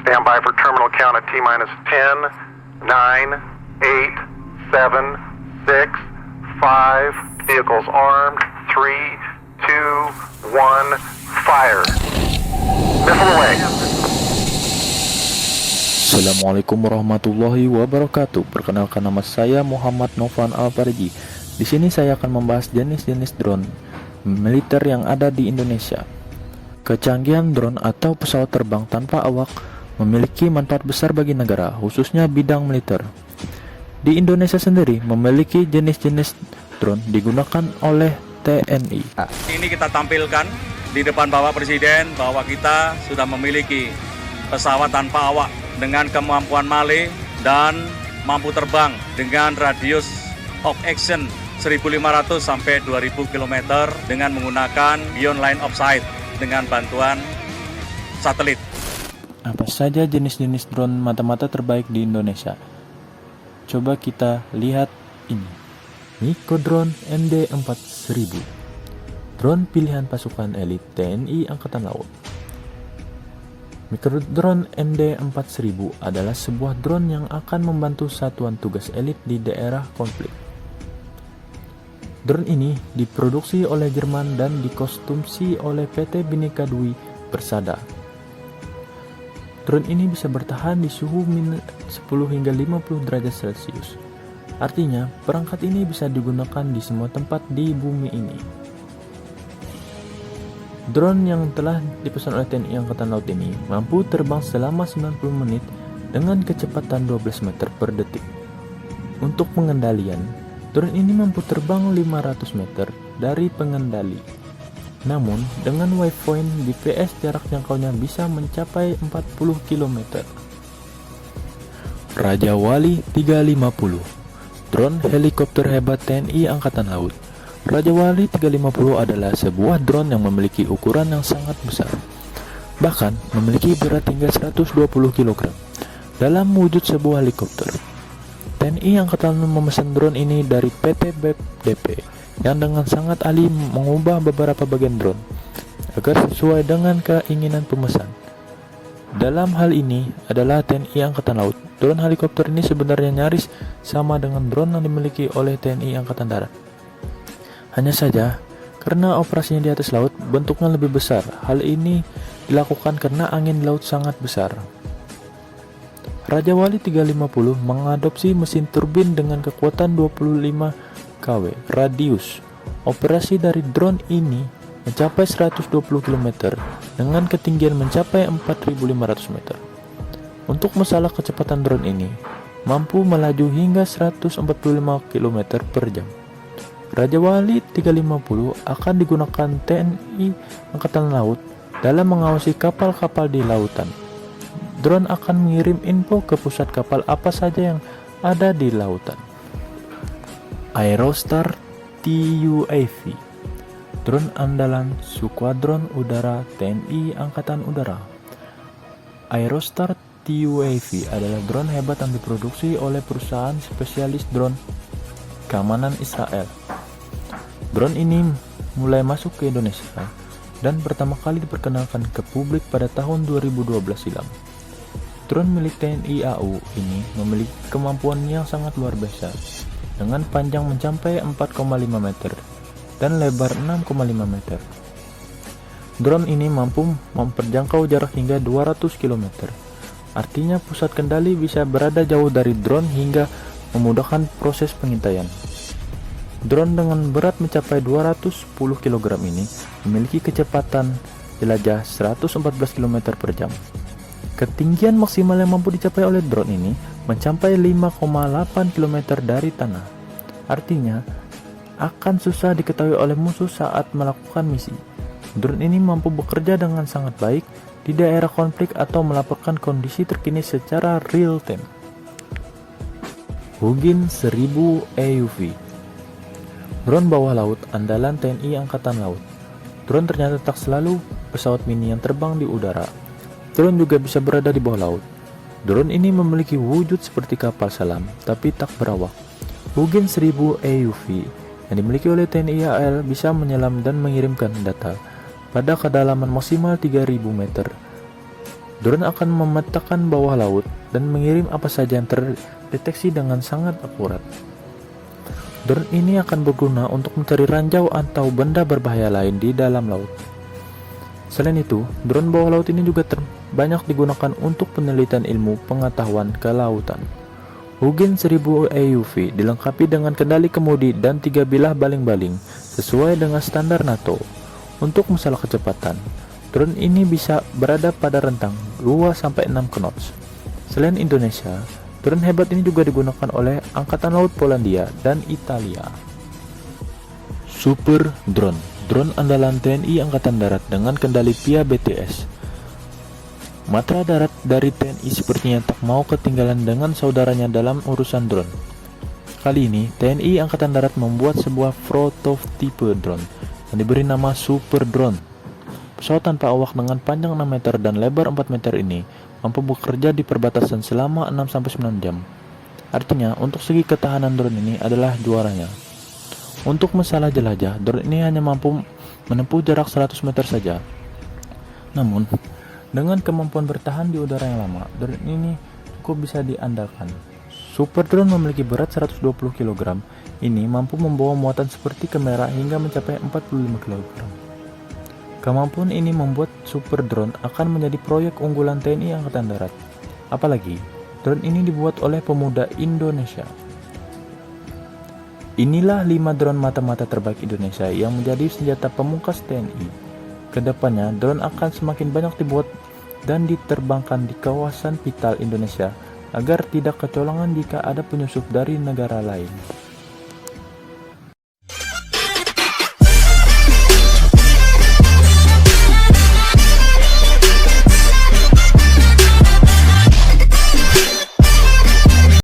Stand by for terminal count at T-minus 10, 9, 8, 7, 6, 5. Vehicles armed. 3, 2, 1. Fire. Missile away. Assalamualaikum warahmatullahi wabarakatuh. Perkenalkan, nama saya Muhammad Novan Alfarji. Di sini saya akan membahas jenis-jenis drone militer yang ada di Indonesia. Kecanggihan drone atau pesawat terbang tanpa awak memiliki manfaat besar bagi negara, khususnya bidang militer. Di Indonesia sendiri memiliki jenis-jenis drone digunakan oleh TNI. Ini kita tampilkan di depan Bapak Presiden bahwa kita sudah memiliki pesawat tanpa awak dengan kemampuan melee dan mampu terbang dengan radius of action 1.500 sampai 2.000 km dengan menggunakan beyond line of sight dengan bantuan satelit. Apa saja jenis-jenis drone mata-mata terbaik di Indonesia? Coba kita lihat ini. Microdrone MD-4000, drone pilihan pasukan elit TNI Angkatan Laut. Microdrone MD-4000 adalah sebuah drone yang akan membantu satuan tugas elit di daerah konflik. Drone ini diproduksi oleh Jerman dan dikonsumsi oleh PT Bhinneka Dwi Persada. Drone ini bisa bertahan di suhu minus 10 hingga 50 derajat Celcius. Artinya, perangkat ini bisa digunakan di semua tempat di bumi ini. Drone yang telah dipesan oleh TNI Angkatan Laut ini mampu terbang selama 90 menit dengan kecepatan 12 meter per detik. Untuk pengendalian, drone ini mampu terbang 500 meter dari pengendali. Namun, dengan waypoint GPS jarak jangkaunya bisa mencapai 40 km. Raja Wali 350, drone helikopter hebat TNI Angkatan Laut. Raja Wali 350 adalah sebuah drone yang memiliki ukuran yang sangat besar, bahkan memiliki berat hingga 120 kg dalam wujud sebuah helikopter. TNI Angkatan Laut memesan drone ini dari PT BEP yang dengan sangat ahli mengubah beberapa bagian drone agar sesuai dengan keinginan pemesan. Dalam hal ini adalah TNI Angkatan Laut. Drone helikopter ini sebenarnya nyaris sama dengan drone yang dimiliki oleh TNI Angkatan Darat. Hanya saja, karena operasinya di atas laut, bentuknya lebih besar. Hal ini dilakukan karena angin di laut sangat besar. Raja Wali 350 mengadopsi mesin turbin dengan kekuatan 25 kW. Radius operasi dari drone ini mencapai 120 km dengan ketinggian mencapai 4.500 meter. Untuk masalah kecepatan drone ini mampu melaju hingga 145 km per jam. Raja Wali 350 akan digunakan TNI Angkatan Laut dalam mengawasi kapal-kapal di lautan. Drone akan mengirim info ke pusat kapal apa saja yang ada di lautan. Aerostar TUAV, drone andalan Skuadron Udara TNI Angkatan Udara. Aerostar TUAV adalah drone hebat yang diproduksi oleh perusahaan spesialis drone keamanan Israel. Drone ini mulai masuk ke Indonesia dan pertama kali diperkenalkan ke publik pada tahun 2012 silam. Drone milik TNI AU ini memiliki kemampuan yang sangat luar biasa, dengan panjang mencapai 4,5 meter dan lebar 6,5 meter. Drone ini mampu memperjangkau jarak hingga 200 km. Artinya pusat kendali bisa berada jauh dari drone hingga memudahkan proses pengintaian. Drone dengan berat mencapai 210 kg ini memiliki kecepatan jelajah 114 km per jam. Ketinggian maksimal yang mampu dicapai oleh drone ini mencapai 5,8 km dari tanah. Artinya, akan susah diketahui oleh musuh saat melakukan misi. Drone ini mampu bekerja dengan sangat baik di daerah konflik atau melaporkan kondisi terkini secara real time. Hugin 1000 EUV, drone bawah laut andalan TNI Angkatan Laut. Drone ternyata tak selalu pesawat mini yang terbang di udara. Drone juga bisa berada di bawah laut. Drone ini memiliki wujud seperti kapal selam, tapi tak berawak. Hugin 1000 EUV yang dimiliki oleh TNI AL bisa menyelam dan mengirimkan data pada kedalaman maksimal 3000 meter Drone akan memetakan bawah laut dan mengirim apa saja yang terdeteksi dengan sangat akurat. Drone ini akan berguna untuk mencari ranjau atau benda berbahaya lain di dalam laut. Selain itu, drone bawah laut ini juga banyak digunakan untuk penelitian ilmu pengetahuan kelautan. Hugin 1000 EUV dilengkapi dengan kendali kemudi dan 3 bilah baling-baling sesuai dengan standar NATO. Untuk masalah kecepatan, drone ini bisa berada pada rentang 2-6 knots. Selain Indonesia, drone hebat ini juga digunakan oleh Angkatan Laut Polandia dan Italia. Super Drone, drone andalan TNI Angkatan Darat dengan kendali PIA BTS. Matra darat dari TNI sepertinya tak mau ketinggalan dengan saudaranya dalam urusan drone. Kali ini, TNI Angkatan Darat membuat sebuah prototipe drone yang diberi nama Super Drone. Pesawat tanpa awak dengan panjang 6 meter dan lebar 4 meter ini mampu bekerja di perbatasan selama 6-9 jam. Artinya, untuk segi ketahanan drone ini adalah juaranya. Untuk masalah jelajah, drone ini hanya mampu menempuh jarak 100 meter saja. Namun, dengan kemampuan bertahan di udara yang lama, drone ini cukup bisa diandalkan. Super Drone memiliki berat 120 kg. Ini mampu membawa muatan seperti kamera hingga mencapai 45 kg. Kemampuan ini membuat Super Drone akan menjadi proyek unggulan TNI Angkatan Darat. Apalagi, drone ini dibuat oleh pemuda Indonesia. Inilah 5 drone mata-mata terbaik Indonesia yang menjadi senjata pemungkas TNI. Kedepannya, drone akan semakin banyak dibuat dan diterbangkan di kawasan vital Indonesia agar tidak kecolongan jika ada penyusup dari negara lain.